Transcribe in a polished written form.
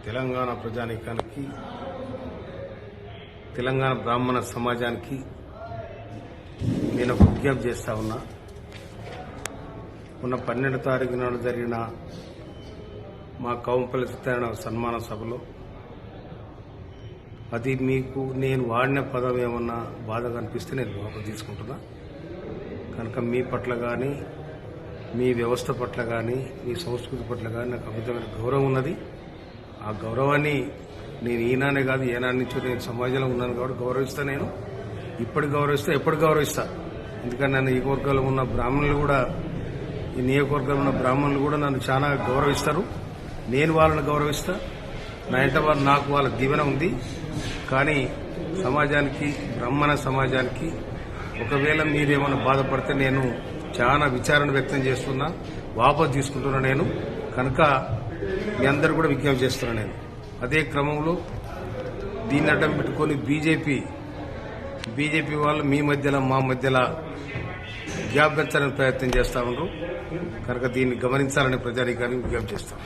తెలంగాణ ప్రజానీకానికి, తెలంగాణ బ్రాహ్మణ సమాజానికి నేను ఒక విజ్ఞప్తి చేస్తా ఉన్నా. మొన్న 12వ తారీఖు నాడు జరిగిన మా కౌంపల్లి సత్యనారాయణ సన్మాన సభలో అది మీకు నేను వాడిన పదం ఏమన్నా బాధ కనిపిస్తే నేను వాపసు తీసుకుంటున్నా. కనుక మీ పట్ల కానీ, మీ వ్యవస్థ పట్ల కానీ, మీ సంస్కృతి పట్ల కానీ నాకు అమితమైన గౌరవం ఉన్నది. ఆ గౌరవాన్ని నేను ఈనానే కాదు ఏనాటి నుంచో నేను సమాజంలో ఉన్నాను కాబట్టి గౌరవిస్తా. నేను ఇప్పటికి గౌరవిస్తా, ఎప్పుడు గౌరవిస్తా. ఎందుకంటే నన్ను ఈ వర్గాల్లో ఉన్న బ్రాహ్మణులు కూడా, ఈ నియోజకవర్గంలో ఉన్న బ్రాహ్మణులు కూడా నన్ను చాలా గౌరవిస్తారు. నేను వాళ్ళని గౌరవిస్తా. నా ఇంట వాళ్ళు, నాకు వాళ్ళ దీవెన ఉంది. కానీ సమాజానికి, బ్రాహ్మణ సమాజానికి ఒకవేళ మీరేమైనా బాధపడితే నేను చాలా విచారణ వ్యక్తం చేస్తున్నా, వాపసు తీసుకుంటున్నా నేను. కనుక మీ అందరూ కూడా విజ్ఞప్తి చేస్తున్నా నేను. అదే క్రమంలో దీన్ని అడ్డం పెట్టుకొని బీజేపీ వాళ్ళు మీ మధ్యలో మా మధ్యలో గ్యాప్ పెంచాలని ప్రయత్నం చేస్తా ఉన్నారు. కనుక దీన్ని గమనించాలని ప్రజానీకానికి విజ్ఞప్తి చేస్తాం.